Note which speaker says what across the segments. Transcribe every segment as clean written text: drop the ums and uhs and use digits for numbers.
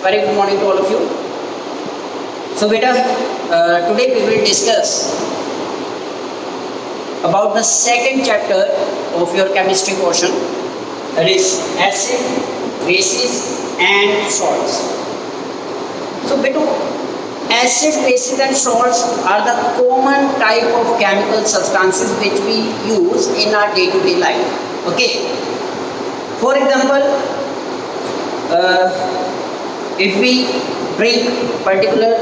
Speaker 1: Very good morning to all of you. So beta, today we will discuss about the second chapter of your chemistry portion, that is acid, bases and salts. So beta, acid, bases and salts are the common type of chemical substances which we use in our day-to-day life. Okay. For example, if we drink particular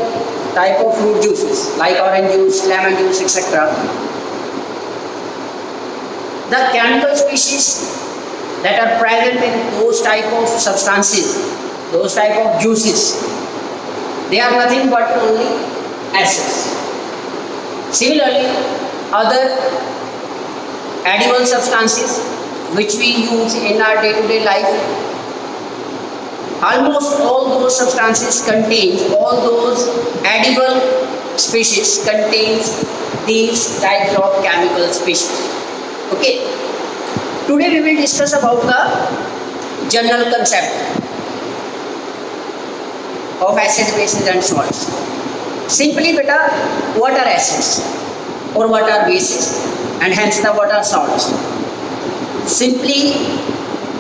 Speaker 1: type of fruit juices like orange juice, lemon juice, etc., the chemical species that are present in those type of substances, those type of juices, they are nothing but only acids. Similarly, other edible substances which we use in our day-to-day life, almost all those substances contains, all those edible species contains these types of chemical species. Okay. Today we will discuss about the general concept of acids, bases and salts. Simply beta, what are acids or what are bases and hence the what are salts? Simply,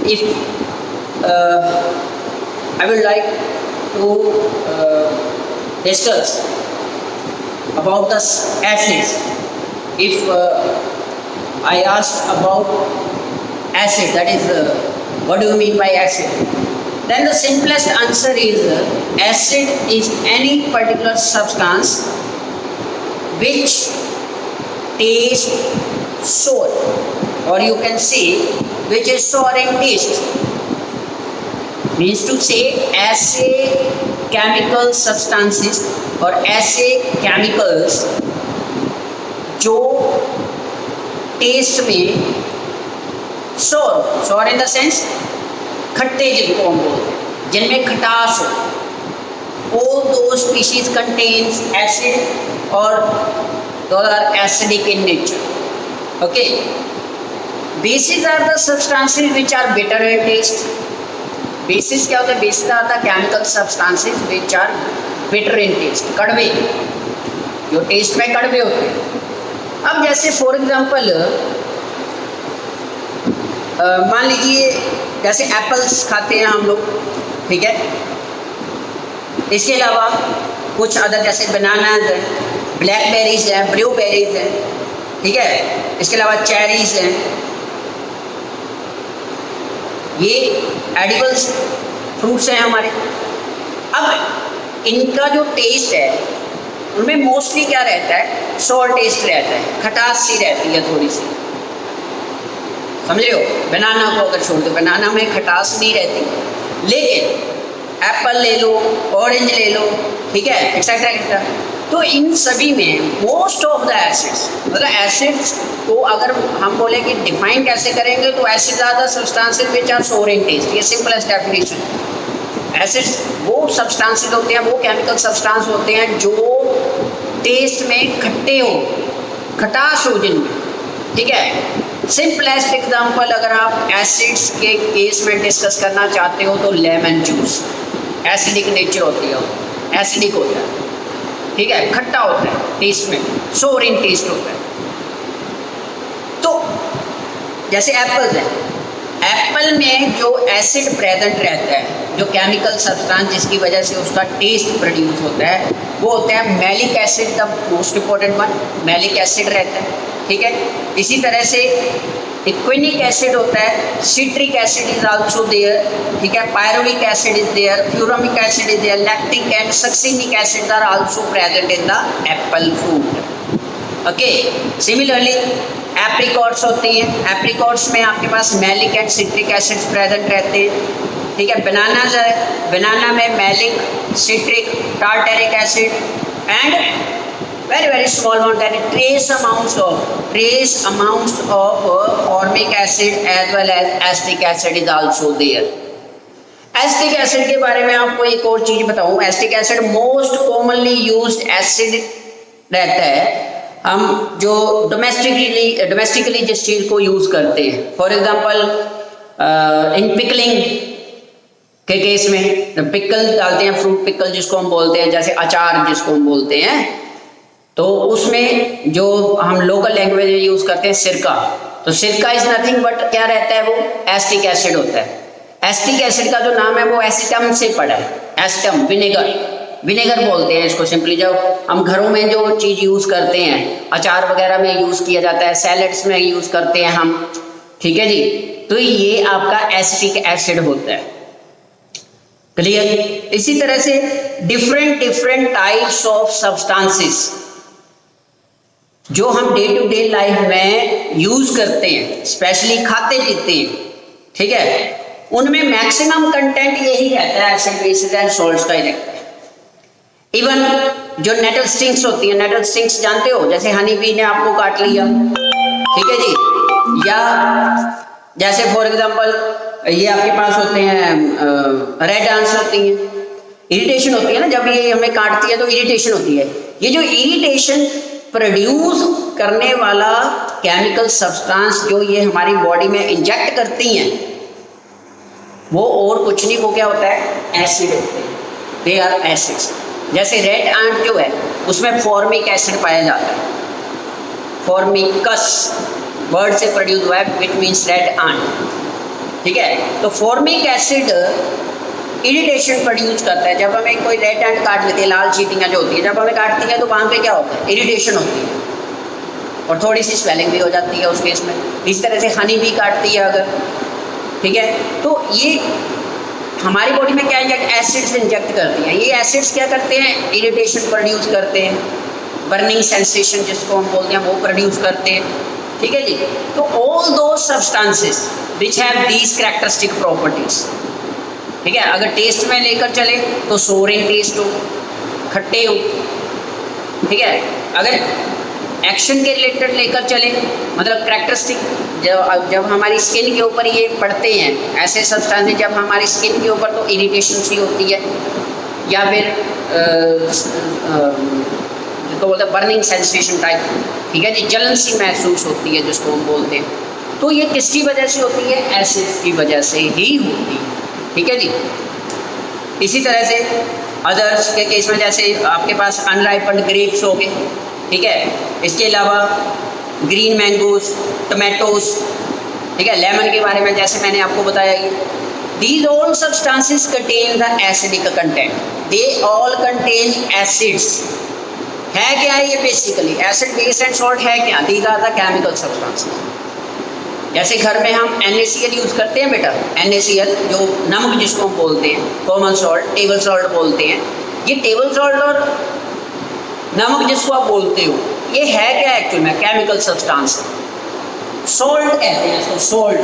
Speaker 1: if I would like to discuss about the acids. If I asked about acid, that is, what do you mean by acid? Then the simplest answer is acid is any particular substance which tastes sour, or you can say which is sour in taste. Means to say ऐसे chemical substances और ऐसे chemicals जो taste में sour in the sense खट्टे जिनको हम बोलते हैं, जिनमें खटास हो, all those species contains acid or those are acidic in nature. Okay. Bases are the substances which are bitter in taste. Bases क्या होता है? बेसिस आता है chemical substances which are bitter in taste, कड़वे, जो टेस्ट में कड़वे होते हैं. अब जैसे फॉर एग्जांपल मान लीजिए जैसे एप्पल्स खाते हैं हम लोग, ठीक है. इसके अलावा कुछ अदर जैसे बनानाज हैं, ब्लैकबेरीज हैं, ब्लूबेरीज हैं, ठीक है. इसके अलावा चेरीज हैं. ये एडिबल्स फ्रूट्स हैं हमारे. अब इनका जो टेस्ट है उनमें मोस्टली क्या रहता है? सॉर टेस्ट रहता है, खटास सी रहती है थोड़ी सी. समझ रहे हो? बनाना को अगर छोड़ दो, बनाना में खटास नहीं रहती, लेकिन एप्पल ले लो, ऑरेंज ले लो, ठीक है, एक्सेट्रा एक्सेट्रा. तो इन सभी में मोस्ट ऑफ द एसिड्स, मतलब एसिड्स को अगर हम बोले कि डिफाइन कैसे करेंगे तो acids are the substances which are sour in taste. ये सिंपलेस्ट डेफिनेशन. एसिड्स वो सब्सटेंसेस होते हैं, वो केमिकल सब्सटेंस होते हैं जो टेस्ट में खट्टे हो, खटास हो जिनमें, ठीक है. सिंपलेस्ट एग्जांपल अगर आप एसिड्स के केस में डिस्कस करना चाहते हो तो लेमन जूस एसिडिक नेचर होती है, एसिडिक होता है, ठीक है, खट्टा होता है टेस्ट में, सोर इन टेस्ट होता है. तो जैसे एप्पल्स है, एप्पल में जो एसिड प्रेजेंट रहता है, जो केमिकल सब्सटेंस जिसकी वजह से उसका टेस्ट प्रोड्यूस होता है, वो होता है malic acid. The most important one maleic acid रहता है, ठीक है. इसी तरह से इक्विनिक एसिड होता है, citric acid is also there, ठीक है, pyruvic acid is there, fumaric acid is there, lactic and succinic acid are also present in the apple fruit. Okay. Similarly apricots होते हैं, एप्रिकॉट्स में आपके पास malic and citric acids present रहते हैं, ठीक है. बनानाज है, बनाना में malic, citric, tartaric acid and very small amount, that trace amounts of formic acid as well as acetic acid is also there. Acetic acid के बारे में आपको एक और चीज बताऊं. Acetic acid most commonly used acid रहता है हम जो डोमेस्टिकली जिस चीज को यूज करते हैं. फॉर एग्जांपल इन पिकलिंग, के केस में पिकल डालते हैं, फ्रूट पिकल जिसको हम बोलते हैं, जैसे अचार जिसको हम बोलते हैं, तो उसमें जो हम लोकल लैंग्वेज में यूज करते हैं सिरका, तो सिरका इज नथिंग बट क्या रहता है, वो एसिटिक एसिड होता है। एसिटिक एसिड का जो नाम है वो एसिटम से पड़ा है, एसिटम, विनेगर, विनेगर बोलते हैं इसको सिंपली। जब हम घरों में जो चीज यूज करते हैं, अचार वगैरह में यूज किया जाता है, सैलेड्स में यूज करते हैं हम, ठीक है जी, तो ये आपका एसिटिक एसिड होता है। क्लियर? इसी तरह से different different types of substances जो हम डे टू डे लाइफ में यूज करते हैं, स्पेशली खाते पीते हैं, ठीक है, उनमें मैक्सिमम कंटेंट यही रहता है एसिड बेसिस एंड सॉल्ट्स का ही रहता है। इवन जो नेटल स्टिंग्स होती है, नेटल स्टिंग्स जानते हो, जैसे हनी बी ने आपको काट लिया, ठीक है जी, या जैसे फॉर एग्जांपल ये आपके पास होते हैं रेड आंट्स होती हैं, इरिटेशन होती है ना, जब ये हमें काटती है तो इरिटेशन होती है। ये जो इरिटेशन प्रोड्यूस करने वाला केमिकल सब्सटेंस जो ये हमारी बॉडी में इंजेक्ट करती हैं, वो और कुछ नहीं, वो क्या होता है, एसिड होते हैं, दे आर एसिड्स। जैसे रेड आंट जो है उसमें फॉर्मिक एसिड पाया जाता है, फॉर्मिकस वर्ड से प्रोड्यूस हुआ है, विच मीन्स रेड आंट, ठीक है। तो फॉर्मिक एसिड इरिटेशन प्रोड्यूस करता है। जब हमें कोई रेड एंड काट लेती है, लाल चीटियाँ जो होती है, जब हमें काटती है तो वहाँ पे क्या होता है, इरिटेशन होती है और थोड़ी सी स्वेलिंग भी हो जाती है उस केस में। इस तरह से हनी भी काटती है अगर, ठीक है, तो ये हमारी बॉडी में क्या इंजेक्ट, एसिड्स इंजेक्ट करती हैं। ये एसिड्स क्या करते हैं, इरिटेशन प्रोड्यूस करते हैं, बर्निंग सेंसेशन जिसको हम बोलते हैं वो प्रोड्यूस करते हैं, ठीक है जी। तो all those substances which have these characteristic properties, ठीक है। अगर टेस्ट में लेकर चले तो सोरिंग टेस्ट हो, खट्टे हो, ठीक है। अगर एक्शन के रिलेटेड लेकर चले, मतलब कैरेक्टरिस्टिक, जब हमारी स्किन के ऊपर ये पड़ते हैं ऐसे सब्सटेंसेस, जब हमारी स्किन के ऊपर तो इरिटेशन सी होती है, या फिर जिसको बोलते हैं बर्निंग सेंसेशन टाइप, ठीक है जी, जलन सी महसूस होती है जिसको हम बोलते हैं। तो ये किसकी वजह से होती है, एसिड की वजह से ही होती है, ठीक है जी। इसी तरह से अदर्स के केस में जैसे आपके पास अनराइपन्ड ग्रेप्स हो गए, ठीक है, इसके अलावा ग्रीन मैंगोज, टमाटोज, ठीक है, लेमन के बारे में जैसे मैंने आपको बताया, ये these all substances contain the acidic content, they all contain acids. है क्या है ये, basically acid base and salt है क्या, these are the chemical substances. जैसे घर में हम NaCl यूज़ करते हैं बेटा, NaCl जो नमक जिसको हम बोलते हैं, कॉमन सॉल्ट, टेबल सॉल्ट बोलते हैं, ये टेबल सॉल्ट और नमक जिसको आप बोलते हो, ये है क्या एक्चुअल में, केमिकल सब्सटेंस, सॉल्ट कहते हैं इसको, सॉल्ट,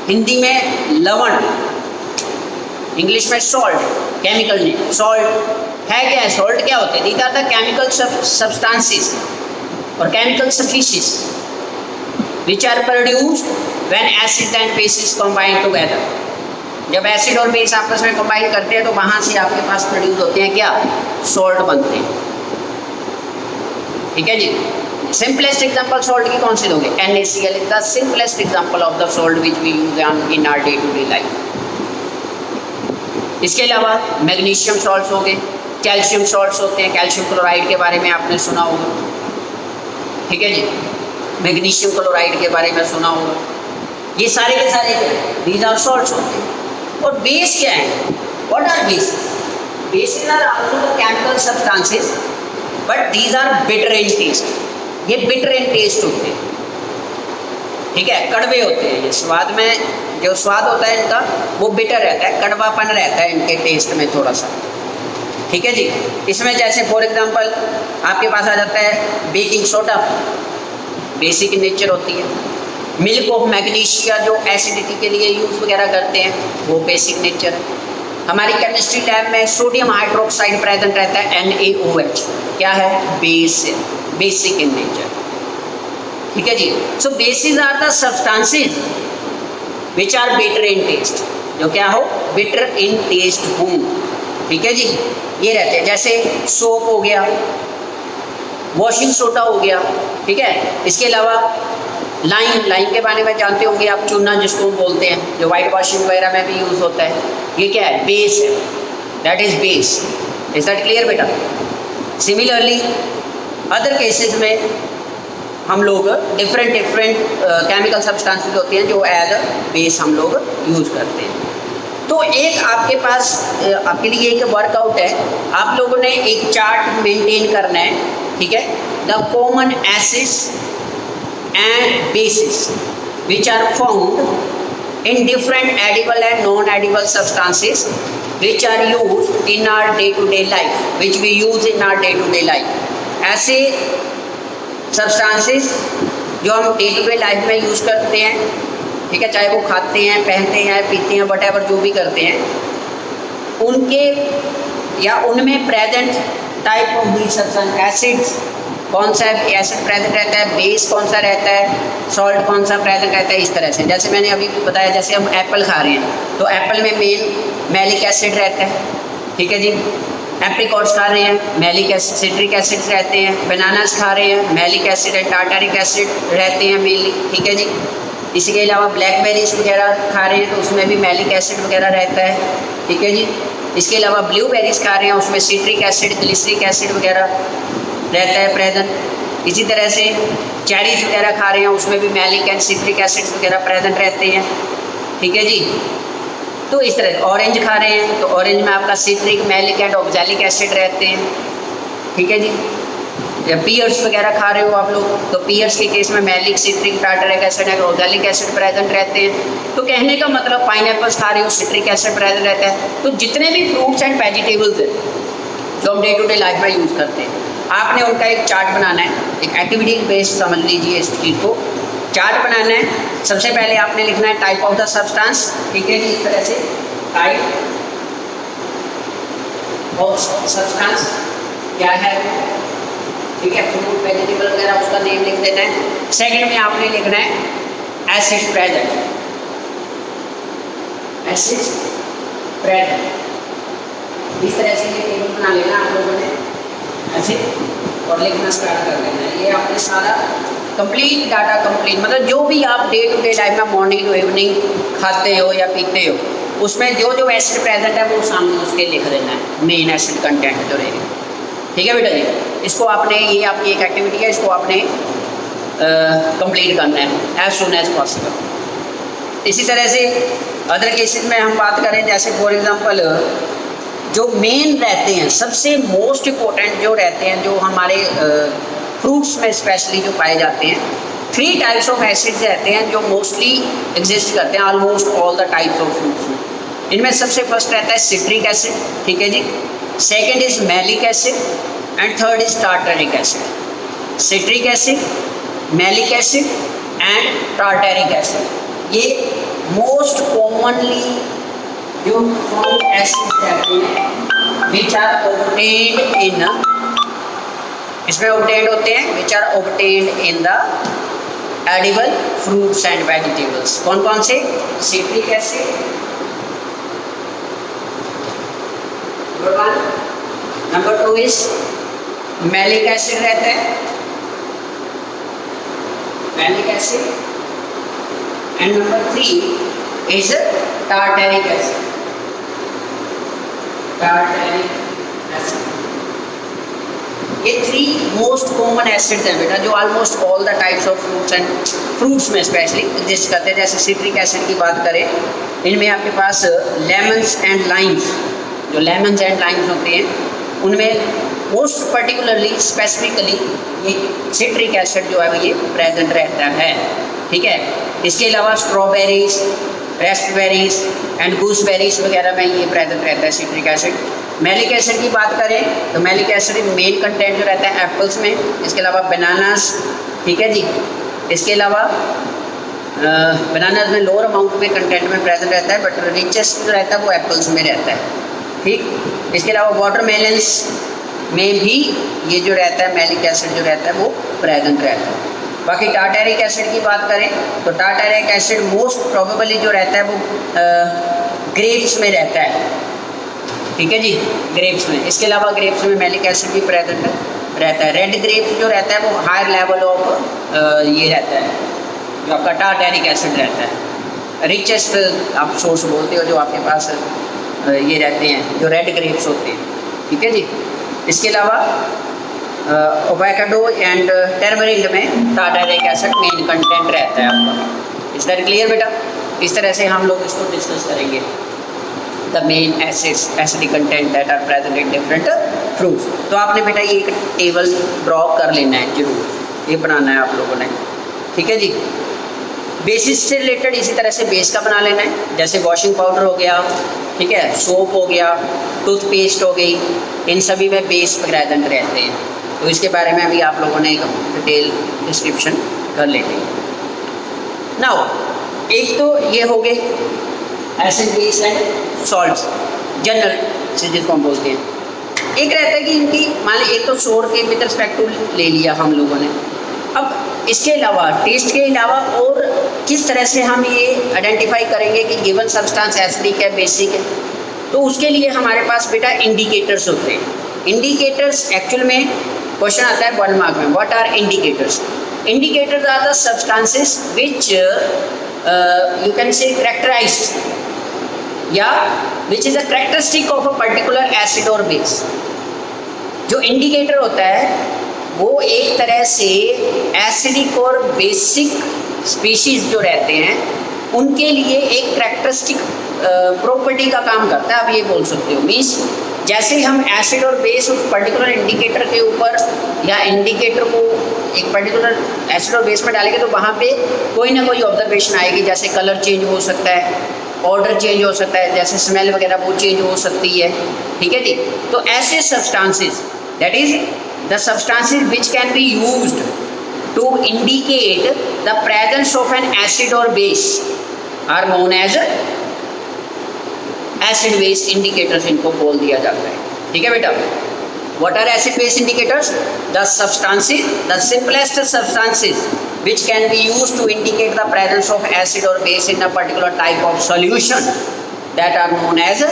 Speaker 1: हिंदी में लवण, इंग्लिश में सॉल्ट, केमिकल नेम सॉल्ट। है क्या है, सॉल्ट क्या होते हैं, these are the chemical substances और chemical species which are produced when acid and bases combine together। जब एसिड और बेस आपस में कंबाइन करते हैं तो वहाँ से आपके पास प्रोड्यूस होते हैं क्या, सॉल्ट बनते हैं, ठीक है जी। सिंपलेस्ट एग्जांपल सॉल्ट की कौन सी दोगे, NaCl is the simplest example of the salt which we use in our day to day life. इसके अलावा मैग्नीशियम सॉल्ट्स हो गए, कैल्शियम सॉल्ट्स होते हैं, कैल्शियम क्लोराइड के बारे में आपने सुना होगा, ठीक है जी, मैग्नीशियम क्लोराइड के बारे में सुना होगा। ये सारे के सारे क्या है, दीज आर सॉल्ट्स होते हैं। और बेस क्या है, what are bases, bases are also the chemical substances but these are bitter in taste, ये बिटर इन टेस्ट होते हैं, ठीक है, कड़वे होते हैं। ये स्वाद में जो स्वाद होता है इनका वो बिटर रहता है, कड़वापन रहता है इनके टेस्ट में थोड़ा सा, ठीक है जी। इसमें जैसे फॉर एग्जांपल आपके पास आ जाता है बेकिंग सोडा, बेसिक नेचर होती है, मिल्क ऑफ मैग्नीशिया जो एसिडिटी के लिए यूज़ वगैरह करते हैं वो बेसिक नेचर। हमारी केमिस्ट्री लैब में सोडियम हाइड्रोक्साइड प्रेजेंट रहता है NaOH, क्या है, बेस, बेसिक इन नेचर, ठीक है जी। So bases are the substances which are bitter in taste, जो क्या हो, बिटर इन टेस्ट हो, ठीक है जी, ये रहते हैं। जैसे सोप हो गया, वॉशिंग सोडा हो गया, ठीक है। इसके अलावा लाइम के बारे में जानते होंगे आप, चूना जिसको हम बोलते हैं, जो वाइट वॉशिंग वगैरह में भी यूज़ होता है। ये क्या है? बेस है, that is base. Is that clear बेटा? सिमिलरली अदर केसेस में हम लोग डिफरेंट केमिकल सब्सटेंसेस होते हैं जो एज अ बेस हम लोग यूज़ करते हैं। तो एक आपके पास आपके लिए एक वर्कआउट है, आप लोगों ने एक चार्ट मेंटेन करना है, ठीक है। The common acids and bases which are found in different edible and non edible substances which are use in our day to day life, which we use in our day to day life. ऐसे substances जो हम day to day life में use करते हैं, ठीक है, चाहे वो खाते हैं, पहनते हैं, पीते हैं, वटेवर जो भी करते हैं, उनके या उनमें present type of the substance acids, कौन सा एसिड प्रेजेंट रहता है, बेस कौन सा रहता है, सॉल्ट कौन सा प्रेजेंट रहता है, इस तरह से। जैसे मैंने अभी बताया, जैसे हम एप्पल खा रहे हैं तो एप्पल में मेन मैलिक एसिड रहता है, ठीक है जी। एप्रिकॉट्स खा रहे हैं, मैलिक एसिड, सिट्रिक एसिड्स रहते हैं। बनानास खा रहे हैं, maleic acid and tartaric acid रहते हैं मेनली, ठीक है जी। इसके अलावा ब्लैकबेरीज वगैरह खा रहे हैं तो उसमें भी मैलिक एसिड वगैरह रहता है, ठीक है जी। इसके अलावा ब्लूबेरीज खा रहे हैं, उसमें सिट्रिक एसिड, ग्लिसरिक एसिड वगैरह रहता है प्रेजेंट। इसी तरह से चेरीज वगैरह खा रहे हैं, उसमें भी मैलिक एंड सिट्रिक एसिड्स वगैरह प्रेजेंट रहते हैं, ठीक है जी। तो इस तरह ऑरेंज खा रहे हैं तो ऑरेंज में आपका citric, malic and oxalic acid रहते हैं, ठीक है जी। या पियर्स वगैरह खा रहे हो आप लोग तो पियर्स के केस में malic, citric, tartaric acid and oxalic acid present रहते हैं। तो कहने का मतलब पाइनएप्पल्स खा रहे हो, सिट्रिक एसिड प्रेजेंट रहता है। तो जितने भी फ्रूट्स एंड वेजिटेबल्स हैं जो हम डे टू डे लाइफ में यूज़ करते हैं, आपने उनका एक चार्ट बनाना है, एक एक्टिविटी बेस्ड समझ लीजिए इस चीज़ को। चार्ट बनाना है, सबसे पहले आपने लिखना है टाइप ऑफ द सब्सटेंस, ठीक है जी। इस तरह से टाइप ऑफ सब्सटेंस क्या है, ठीक है, फ्रूट वेजिटेबल वगैरह उसका नेम लिख देना है। सेकंड में आपने लिखना है एसिड प्रेजेंट, एसिड प्रेजेंट। इस तरह से ये टेबल बना लेना आप लोगों ने ऐसे और लिखना स्टार्ट कर लेना है। ये आपने सारा कंप्लीट डाटा कंप्लीट, मतलब जो भी आप डे टू डे लाइफ में मॉर्निंग टू इवनिंग खाते हो या पीते हो, उसमें जो जो एसिड प्रेजेंट है वो सामने उसके लिख देना है, मेन एसिड कंटेंट जो रहेगा, ठीक है बेटा जी। इसको आपने, ये आपकी एक एक्टिविटी है, इसको आपने कंप्लीट करना है एज सुन एज पॉसिबल। इसी तरह से अदर केसेस में हम बात करें, जैसे फॉर एग्जांपल जो मेन रहते हैं, सबसे मोस्ट इम्पोर्टेंट जो रहते हैं, जो हमारे फ्रूट्स में स्पेशली जो पाए जाते हैं, 3 टाइप्स ऑफ एसिड्स रहते हैं जो मोस्टली एग्जिस्ट करते हैं almost all the types of fruits में। इनमें सबसे फर्स्ट रहता है सिट्रिक एसिड, ठीक है जी। Second is malic acid and third is tartaric acid. Citric acid, malic acid and tartaric acid, ये मोस्ट कॉमनली जो फाउंड एसिड्स रहते हैं विच आर ऑब्टेन्ड इन, इसमें ऑब्टेन्ड होते हैं which are obtained in the edible fruits and vegetables. कौन कौन से? Citric acid, number 2 is malic acid रहता है, malic acid, and number 3 is tartaric acid, tartaric acid. ये 3 मोस्ट कॉमन एसिड्स हैं बेटा, जो almost all the types of fruits and fruits में स्पेशली एग्जिस्ट करते हैं। जैसे सिट्रिक एसिड की बात करें, इनमें आपके पास लेमन्स एंड लाइम्स, जो लेमन्स एंड लाइम्स होते हैं उनमें मोस्ट पर्टिकुलरली स्पेसिफिकली ये सिट्रिक एसिड जो है ये प्रेजेंट रहता है, ठीक है। इसके अलावा स्ट्रॉबेरीज, रेस्पबेरीज एंड गूसबेरीज वगैरह में ये प्रेजेंट रहता है सिट्रिक एसिड। मैलिक एसिड की बात करें तो मैलिक एसिड मेन कंटेंट जो रहता है एप्पल्स में, इसके अलावा बनानास, ठीक है जी। इसके अलावा बनानास में लोअर अमाउंट में कंटेंट में प्रेजेंट रहता है, बट रिचेस्ट जो रहता है वो एप्पल्स में रहता है, ठीक। इसके अलावा वाटरमेलन्स में भी ये जो रहता है मैलिक एसिड जो रहता है वो प्रेजेंट रहता है। बाकी टार्टरिक एसिड की बात करें तो टार्टरिक एसिड मोस्ट प्रोबेबली जो रहता है वो ग्रेप्स में रहता है, ठीक है जी, ग्रेप्स में। इसके अलावा ग्रेप्स में मैलिक एसिड भी प्रेजेंट रहता है। रेड ग्रेप्स जो रहता है वो हायर लेवल ऑफ ये रहता है जो आपका टार्टेरिक एसिड रहता है, रिचेस्ट आप सोर्स बोलते हो जो आपके पास ये रहते हैं जो रेड ग्रेप्स होते हैं, ठीक है जी। इसके अलावा एवोकाडो एंड टर्मरिक में टार्टेरिक एसिड मेन कंटेंट रहता है आपका। इज दैट क्लियर बेटा? इस तरह से हम लोग इसको डिस्कस करेंगे, the main acidic content that are present in different fruits. तो आपने बेटा ये एक टेबल ड्रॉ कर लेना है जरूर, ये बनाना है आप लोगों ने, ठीक है जी। बेसिस से रिलेटेड इसी तरह से बेस का बना लेना है, जैसे वॉशिंग पाउडर हो गया, ठीक है, सोप हो गया, टूथपेस्ट हो गई, इन सभी में बेस प्रेजेंट रहते हैं। तो इसके बारे में अभी आप लोगों ने एक डिटेल डिस्क्रिप्शन कर लेंगे। नाउ एक तो ये हो गए acid base and salts general से जिसको हम बोलते हैं। एक रहता है कि इनकी मान ली एक तो सोर के विद रिस्पेक्ट टू ले लिया हम लोगों ने। अब इसके अलावा टेस्ट के अलावा और किस तरह से हम ये आइडेंटिफाई करेंगे कि गिवन सब्सटेंस एसिडिक है बेसिक है, तो उसके लिए हमारे पास बेटा इंडिकेटर्स होते हैं। इंडिकेटर्स एक्चुअल में क्वेश्चन आता है 1 मार्क में, what are indicators? Indicators are the substances which you can say characterised या which is a characteristic of a particular acid और बेस। जो इंडिकेटर होता है वो एक तरह से एसिडिक और बेसिक स्पीशीज जो रहते हैं उनके लिए एक कैरेक्टरिस्टिक प्रॉपर्टी का काम करता है, आप ये बोल सकते हो। मीन्स जैसे हम एसिड और बेस उस पर्टिकुलर इंडिकेटर के ऊपर या इंडिकेटर को एक पर्टिकुलर एसिड और बेस में डालेंगे तो वहाँ पे कोई ना कोई ऑब्जर्वेशन आएगी, जैसे कलर चेंज हो सकता है, ऑर्डर चेंज हो सकता है, जैसे स्मेल वगैरह वो चेंज हो सकती है, ठीक है जी। तो ऐसे substances that is the substances which can be used to indicate the presence of an acid और base are known as acid base indicators, इनको बोल दिया जाता है, ठीक है बेटा। What are acid base indicators? The substances, the simplest substances which can be used to indicate the presence of acid or base in a particular type of solution that are known as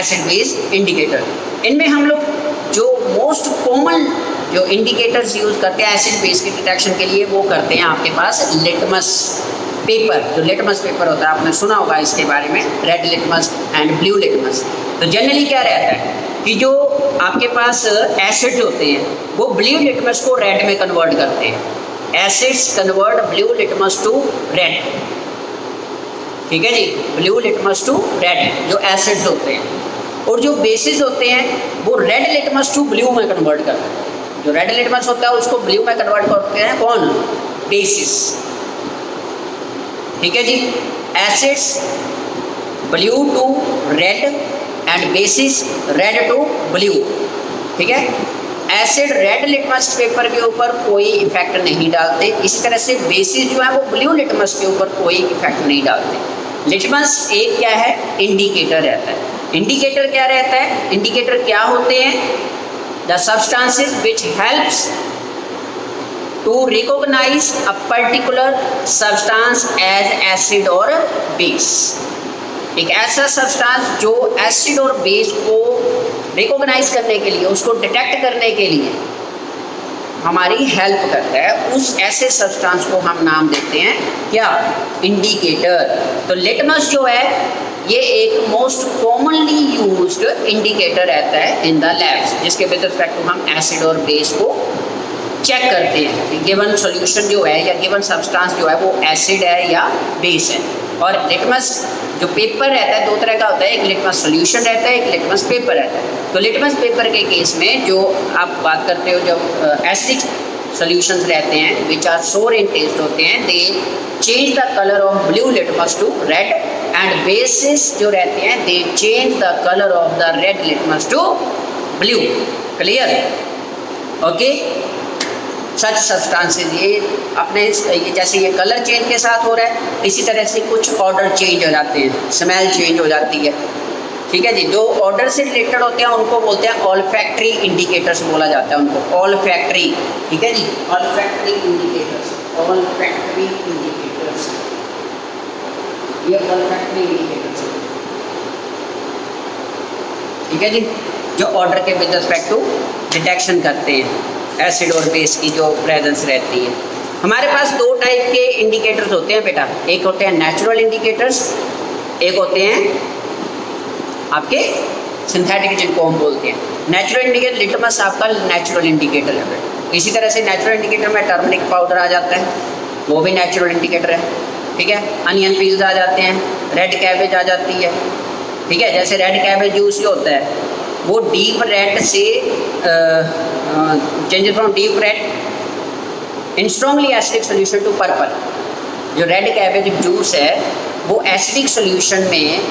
Speaker 1: acid base indicator. इनमें हम लोग जो most common जो indicators use करते हैं acid base की detection के लिए वो करते हैं आपके पास लिटमस पेपर। जो लिटमस पेपर होता है आपने सुना होगा इसके बारे में, red litmus and blue litmus. तो जनरली क्या रहता है कि जो आपके पास एसिड्स होते हैं वो ब्लू लिटमस को रेड में कन्वर्ट करते हैं। Acids convert blue litmus to red, ठीक है जी, ब्लू लिटमस टू रेड जो एसिड्स होते हैं। और जो बेसिस होते हैं वो रेड लिटमस टू ब्लू में कन्वर्ट करते हैं। जो रेड लिटमस होता है उसको ब्लू में कन्वर्ट करते हैं कौन? बेसिस, ठीक है जी। Acids blue to red and bases red to blue, ठीक है। एसिड रेड लिटमस पेपर के ऊपर कोई इफेक्ट नहीं डालते, इसी तरह से बेसिस जो है वो ब्लू लिटमस के ऊपर कोई इफेक्ट नहीं डालते। लिटमस एक क्या है? इंडिकेटर रहता है। इंडिकेटर क्या रहता है? इंडिकेटर क्या होते हैं? The substances which helps to recognize a particular substance as acid और बेस। एक ऐसा सब्सटेंस जो एसिड और बेस को रिकॉग्नाइज करने के लिए, उसको डिटेक्ट करने के लिए हमारी हेल्प करता है, उस ऐसे सब्सटेंस को हम नाम देते हैं क्या? इंडिकेटर। तो लिटमस जो है ये एक मोस्ट कॉमनली यूज्ड इंडिकेटर रहता है इन द लैब्स, जिसके विद रिस्पेक्ट टू हम एसिड और बेस को चेक करते हैं कि गिवन सॉल्यूशन जो है या गिवन सब्सटेंस जो है वो एसिड है या बेस है। और लिटमस जो पेपर रहता है दो तरह का होता है, एक लिटमस सॉल्यूशन रहता है, एक लिटमस पेपर रहता है। तो लिटमस पेपर के केस में जो आप बात करते हो, जो एसिडिक सॉल्यूशंस रहते हैं which are sour in test होते हैं, they change the colour of blue litmus to red and bases जो रहते हैं they change the colour of the red litmus to blue. Clear? Okay. Such substances ये अपने जैसे ये कलर चेंज के साथ हो रहा है, इसी तरह से कुछ ऑर्डर चेंज हो जाते हैं, स्मेल चेंज हो जाती है, ठीक है जी। जो ऑर्डर से रिलेटेड होते हैं उनको बोलते हैं ऑल्फैक्टरी इंडिकेटर्स बोला जाता है उनको, ऑल्फैक्टरी, ठीक है जी, ऑल्फैक्टरी इंडिकेटर्स, ऑल्फैक्टरी इंडिकेटर्स, ये ऑल्फैक्टरी इंडिकेटर्स, ठीक है जी, जो ऑर्डर के विद रिस्पेक्ट टू डिटेक्शन करते हैं एसिड और बेस की जो प्रेजेंस रहती है। हमारे पास दो टाइप के इंडिकेटर्स होते हैं बेटा, एक होते हैं नेचुरल इंडिकेटर्स, एक होते हैं आपके सिंथेटिक, जिनको हम बोलते हैं नेचुरल इंडिकेटर। लिटमस आपका नेचुरल इंडिकेटर है बेटा। इसी तरह से नेचुरल इंडिकेटर में टर्मरिक पाउडर आ जाता है, वो भी नेचुरल इंडिकेटर है, ठीक है। अनियन पील्स आ जाते हैं, रेड कैबेज आ जाती है, ठीक है। जैसे रेड कैबेज जूस जो होता है वो डीप रेड से changes from deep red in strongly acidic solution to purple. जो रेड कैबेज जूस है वो एसिडिक सोल्यूशन में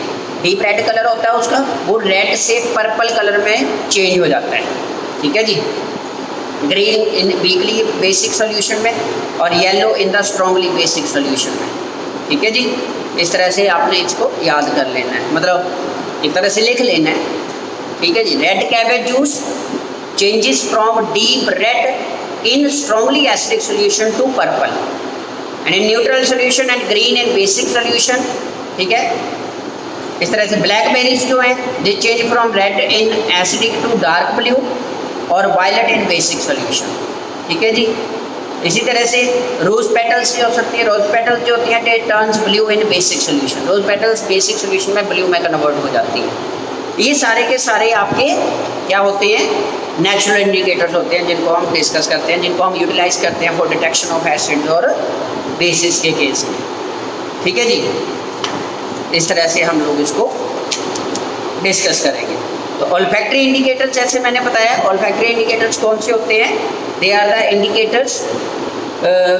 Speaker 1: डीप रेड कलर होता है उसका, वो रेड से पर्पल कलर में चेंज हो जाता है, ठीक है जी। Green in weakly basic solution में और yellow in the strongly basic solution में, ठीक है जी। इस तरह से आपने इसको याद कर लेना है, मतलब एक तरह से लिख लेना है, ठीक है जी। Red cabbage juice changes from deep red in strongly acidic solution to purple and in neutral solution and green in basic solution, ठीक है। इस तरह से ब्लैकबेरीज जो है they change from red in acidic to dark blue और violet in basic solution, ठीक है जी। इसी तरह से रोज पेटल्स जो हो सकती है, रोज पेटल्स जो होती हैं they turns blue in basic solution, rose petals basic solution में ब्लू में कन्वर्ट हो जाती है। ये सारे के सारे आपके क्या होते हैं, नेचुरल इंडिकेटर्स होते हैं, जिनको हम डिस्कस करते हैं, जिनको हम यूटिलाइज करते हैं फॉर डिटेक्शन ऑफ एसिड्स और बेसिस के केस में, ठीक है जी। इस तरह से हम लोग इसको डिस्कस करेंगे। तो ऑल्फैक्टरी इंडिकेटर्स जैसे मैंने बताया, ऑल्फैक्टरी इंडिकेटर्स कौन से होते हैं, they are the indicators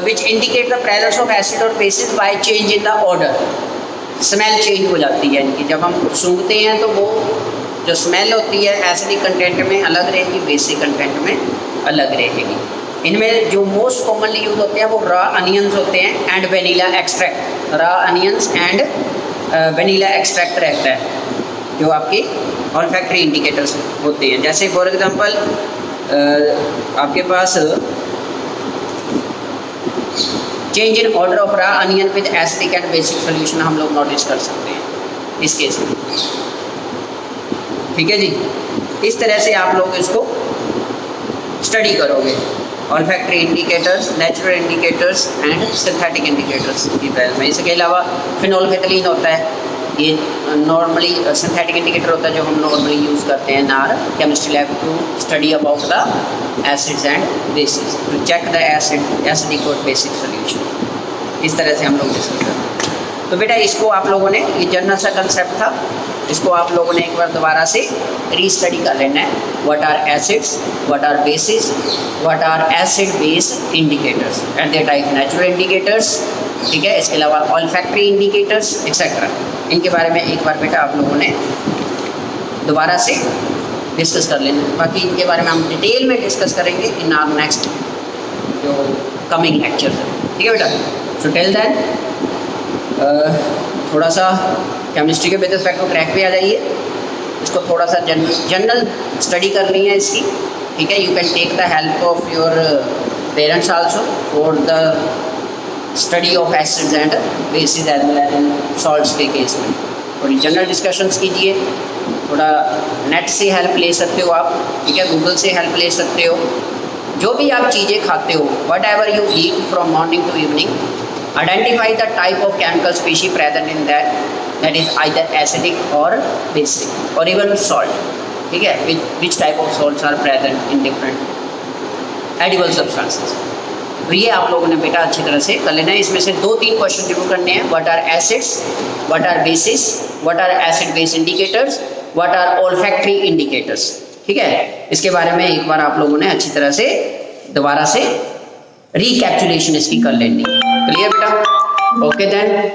Speaker 1: which indicate the presence of acid और bases by change in the odour. Smell change हो जाती है इनकी, जब हम सूंघते हैं तो वो जो स्मेल होती है एसिडिक कंटेंट में अलग रहेगी, बेसिक कंटेंट में अलग रहेगी। इनमें जो मोस्ट कॉमनली यूज होते हैं वो रॉ अनियंस होते हैं and vanilla extract, raw onions and vanilla extract रहता है जो आपके ऑल्फैक्टरी इंडिकेटर्स होते हैं। जैसे फॉर एग्जांपल आपके पास change in odour of raw onion with acidic and basic solution हम लोग नोटिस कर सकते हैं इस केस में, ठीक है जी। इस तरह से आप लोग इसको स्टडी करोगे, olfactory indicators, natural indicators and synthetic indicators की तरह में। इसके अलावा फिनोल्फेथलीन होता है, ये नॉर्मली सिंथेटिक इंडिकेटर होता है जो हम नॉर्मली यूज़ करते हैं in our chemistry lab to study about the acids and bases, to check the acidic और बेसिक सोल्यूशन। इस तरह से हम लोग डिस्कस करते हैं। तो बेटा इसको आप लोगों ने, ये जनरल सा कंसेप्ट था, इसको आप लोगों ने एक बार दोबारा से रीस्टडी कर लेना है। What are acids, what are bases, what are acid base indicators and their type natural indicators, ठीक है। इसके अलावा ऑल्फैक्टरी इंडिकेटर्स एक्सेट्रा, इनके बारे में एक बार बेटा आप लोगों ने दोबारा से डिस्कस कर लेना। बाकी इनके बारे में हम डिटेल में डिस्कस करेंगे इन आवर नेक्स्ट जो कमिंग लेक्चर है, ठीक है बेटा। सो टिल देन थोड़ा सा केमिस्ट्री के बेसिस फैक्ट ट्रैक पे आ जाइए, इसको थोड़ा सा जनरल स्टडी करनी है इसकी, ठीक है। You can take the help of your parents also for the study of acids and bases as well as salts के केस में। थोड़ी जनरल डिस्कशंस कीजिए, थोड़ा नेट से हेल्प ले सकते हो आप, ठीक है, गूगल से हेल्प ले सकते हो। जो भी आप चीज़ें खाते हो, whatever you eat from morning to evening, identify the type of chemical species present in that is either acidic or basic or even salt, ठीक है, which type of salts are present in different edible substances। तो ये आप लोगों ने बेटा अच्छी तरह से कर लेना है। इसमें से 2-3 क्वेश्चन जरूर करने हैं। What are acids, what are bases, what are acid base indicators, what are olfactory indicators, ठीक है। इसके बारे में एक बार आप लोगों ने अच्छी तरह से दोबारा से रिकैप्चुलेशन इसकी कर लेनी है। क्लियर बेटा? Okay then.